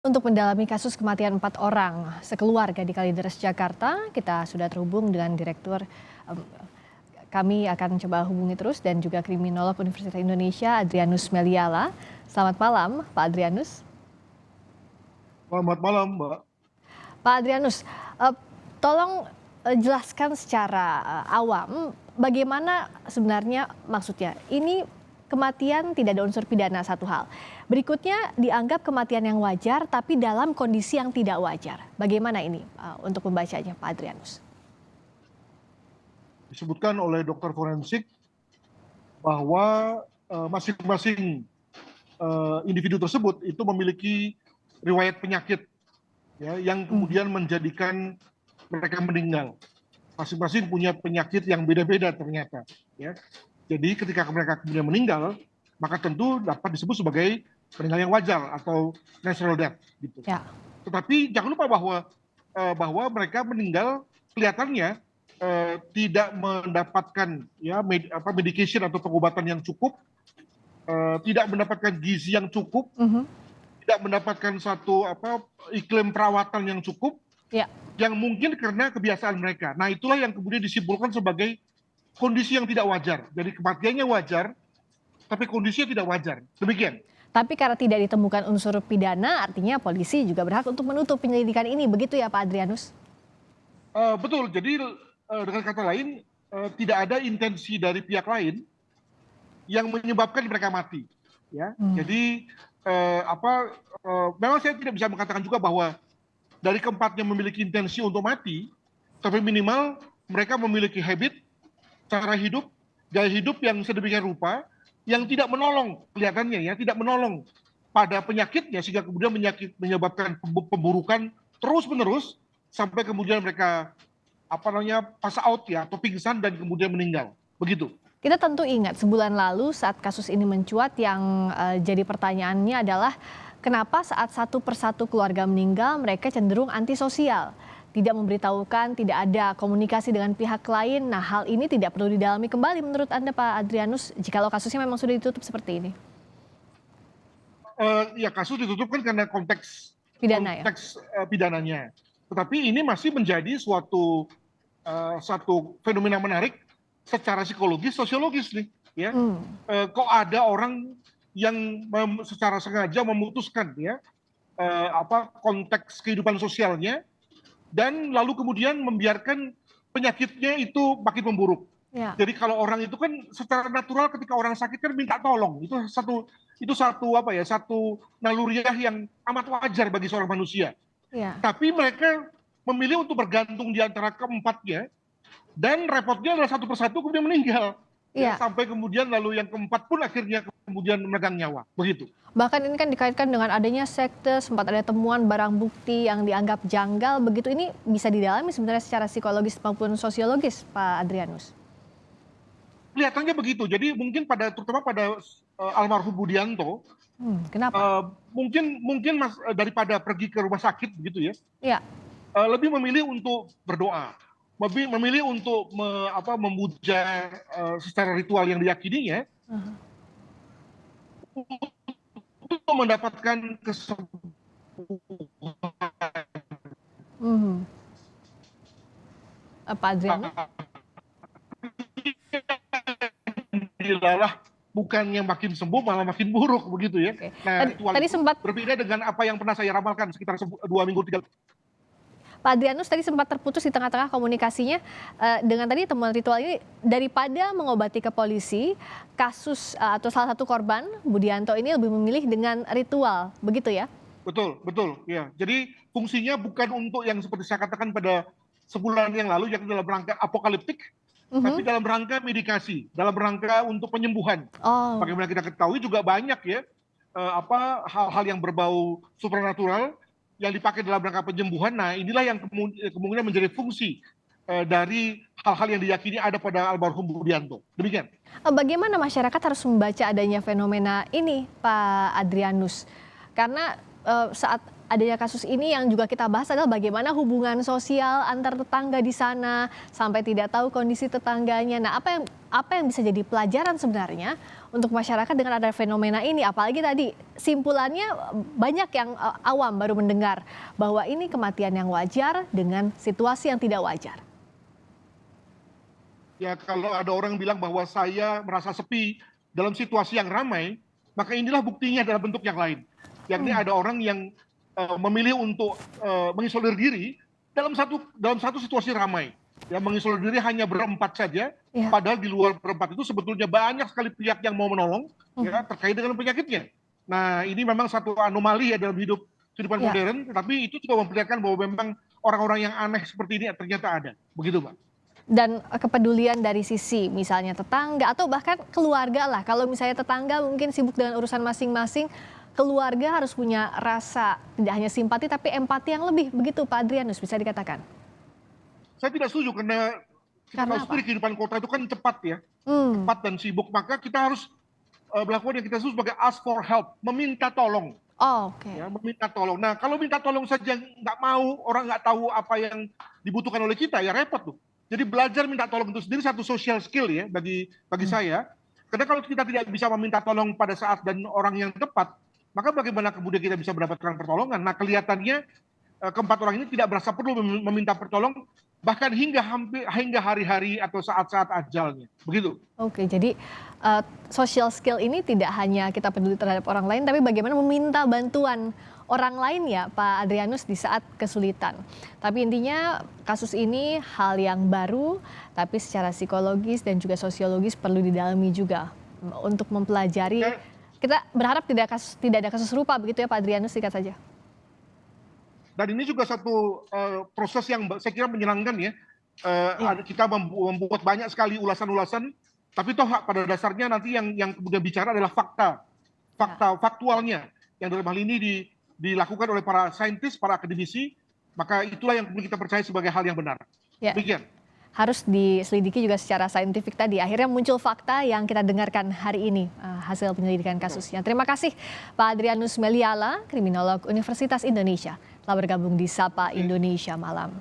Untuk mendalami kasus kematian 4 orang sekeluarga di Kalideres, Jakarta, kita sudah terhubung dengan Direktur. em, Kami akan coba hubungi terus dan juga kriminolog Universitas Indonesia, Adrianus Meliala. Selamat malam, Pak Adrianus. Selamat malam, Mbak. Pak Adrianus, tolong jelaskan secara awam bagaimana sebenarnya maksudnya. Ini kematian tidak ada unsur pidana satu hal. Berikutnya dianggap kematian yang wajar tapi dalam kondisi yang tidak wajar. Bagaimana ini untuk membacanya, Pak Adrianus? Disebutkan oleh dokter forensik bahwa masing-masing individu tersebut itu memiliki riwayat penyakit ya, yang kemudian menjadikan mereka meninggal. Masing-masing punya penyakit yang beda-beda ternyata. Ya. Jadi ketika mereka kemudian meninggal, maka tentu dapat disebut sebagai meninggal yang wajar atau natural death. Gitu. Ya. Tetapi jangan lupa bahwa mereka meninggal kelihatannya tidak mendapatkan ya medication atau pengobatan yang cukup, tidak mendapatkan gizi yang cukup, tidak mendapatkan satu iklim perawatan yang cukup, Ya. yang mungkin karena kebiasaan mereka. Nah itulah yang kemudian disimpulkan sebagai kondisi yang tidak wajar. Jadi kematiannya wajar, tapi kondisinya tidak wajar. Demikian. Tapi karena tidak ditemukan unsur pidana, artinya polisi juga berhak untuk menutup penyelidikan ini. Begitu ya, Pak Adrianus? Betul. Jadi dengan kata lain, tidak ada intensi dari pihak lain yang menyebabkan mereka mati. Ya. Jadi memang saya tidak bisa mengatakan juga bahwa dari keempatnya memiliki intensi untuk mati, tapi minimal mereka memiliki habit, cara hidup, gaya hidup yang sedemikian rupa, yang tidak menolong kelihatannya ya, tidak menolong pada penyakitnya sehingga kemudian menyebabkan pemburukan terus-menerus sampai kemudian mereka pass out ya atau pingsan dan kemudian meninggal. Begitu. Kita tentu ingat sebulan lalu saat kasus ini mencuat yang jadi pertanyaannya adalah kenapa saat satu persatu keluarga meninggal mereka cenderung antisosial. Tidak memberitahukan, tidak ada komunikasi dengan pihak lain. Nah, hal ini tidak perlu didalami kembali menurut Anda, Pak Adrianus, jikalau kasusnya memang sudah ditutup seperti ini? Ya kasus ditutup kan karena konteks Pidana ya? pidananya. Tetapi ini masih menjadi satu fenomena menarik secara psikologis, sosiologis nih, ya. Kok ada orang yang secara sengaja memutuskan ya konteks kehidupan sosialnya dan lalu kemudian membiarkan penyakitnya itu makin memburuk. Ya. Jadi kalau orang itu kan secara natural ketika orang sakit kan minta tolong. Itu satu naluriah yang amat wajar bagi seorang manusia. Ya. Tapi mereka memilih untuk bergantung di antara keempatnya dan repotnya adalah satu persatu kemudian meninggal. Ya, sampai kemudian lalu yang keempat pun akhirnya kemudian memegang nyawa. Begitu. Bahkan ini kan dikaitkan dengan adanya sekte, sempat ada temuan barang bukti yang dianggap janggal. Begitu ini bisa didalami sebenarnya secara psikologis maupun sosiologis, Pak Adrianus? Kelihatannya begitu. Jadi mungkin terutama pada almarhum Budianto, Kenapa? mungkin daripada pergi ke rumah sakit begitu ya, Ya. lebih memilih untuk berdoa, lebih memilih untuk memuja secara ritual yang diyakininya untuk mendapatkan kesembuhan. Pak Adrianus? Dilalah bukannya makin sembuh malah makin buruk begitu ya. Oke. Nah, ritual Tadi itu sempat berbeda dengan apa yang pernah saya ramalkan sekitar 2 minggu 3 Pak Adrianus tadi sempat terputus di tengah-tengah komunikasinya dengan tadi temuan ritual ini daripada mengobati ke polisi, kasus atau salah satu korban Budianto ini lebih memilih dengan ritual, begitu ya? Betul ya. Jadi fungsinya bukan untuk yang seperti saya katakan pada sebulan yang lalu yang dalam rangka apokaliptik, tapi dalam rangka medikasi, dalam rangka untuk penyembuhan. Oh. Bagaimana kita ketahui juga banyak ya hal-hal yang berbau supranatural yang dipakai dalam rangka penyembuhan. Nah, inilah yang kemungkinan menjadi fungsi dari hal-hal yang diyakini ada pada almarhum Budianto. Demikian. Bagaimana masyarakat harus membaca adanya fenomena ini, Pak Adrianus? Karena saat adanya kasus ini yang juga kita bahas adalah bagaimana hubungan sosial antar tetangga di sana sampai tidak tahu kondisi tetangganya. Nah, apa yang bisa jadi pelajaran sebenarnya untuk masyarakat dengan ada fenomena ini? Apalagi tadi simpulannya banyak yang awam baru mendengar bahwa ini kematian yang wajar dengan situasi yang tidak wajar. Ya, kalau ada orang bilang bahwa saya merasa sepi dalam situasi yang ramai, maka inilah buktinya dalam bentuk yang lain. Yakni ada orang yang memilih untuk mengisolir diri dalam satu situasi ramai. Ya, mengisolir diri hanya berempat saja, Ya. padahal di luar berempat itu sebetulnya banyak sekali pihak yang mau menolong ya terkait dengan penyakitnya. Nah, ini memang satu anomali ya dalam kehidupan Ya. modern, tetapi itu juga memperlihatkan bahwa memang orang-orang yang aneh seperti ini ternyata ada. Begitu, Pak. Dan kepedulian dari sisi misalnya tetangga atau bahkan keluarga lah. Kalau misalnya tetangga mungkin sibuk dengan urusan masing-masing, keluarga harus punya rasa tidak hanya simpati tapi empati yang lebih. Begitu Pak Adrianus bisa dikatakan. Saya tidak setuju karena kita Karena tahu apa? sendiri kehidupan kota itu kan cepat ya, Hmm. cepat dan sibuk. Maka kita harus melakukan yang kita sebut sebagai ask for help, meminta tolong. Oh, oke. Ya, meminta tolong. Nah, kalau minta tolong saja nggak mau, orang nggak tahu apa yang dibutuhkan oleh kita, ya repot tuh. Jadi belajar minta tolong itu sendiri satu social skill ya bagi saya. Karena kalau kita tidak bisa meminta tolong pada saat dan orang yang tepat, maka bagaimana kemudian kita bisa mendapatkan pertolongan? Nah, kelihatannya keempat orang ini tidak merasa perlu meminta pertolong, bahkan hingga hari-hari atau saat-saat ajalnya. Begitu. Oke, jadi social skill ini tidak hanya kita peduli terhadap orang lain, tapi bagaimana meminta bantuan orang lain ya Pak Adrianus di saat kesulitan. Tapi intinya kasus ini hal yang baru, tapi secara psikologis dan juga sosiologis perlu didalami juga untuk mempelajari. Ya, Kita berharap tidak ada kasus serupa begitu ya Pak Adrianus, singkat saja. dan ini juga satu proses yang saya kira menyenangkan ya. Iya. Kita membuat banyak sekali ulasan-ulasan, tapi toh pada dasarnya nanti yang kemudian bicara adalah faktualnya yang dalam hal ini dilakukan oleh para saintis, para akademisi, maka itulah yang kemudian kita percaya sebagai hal yang benar. Ya. Demikian. Harus diselidiki juga secara saintifik tadi. Akhirnya muncul fakta yang kita dengarkan hari ini, hasil penyelidikan kasusnya. Terima kasih Pak Adrianus Meliala, kriminolog Universitas Indonesia, telah bergabung di Sapa Indonesia Malam.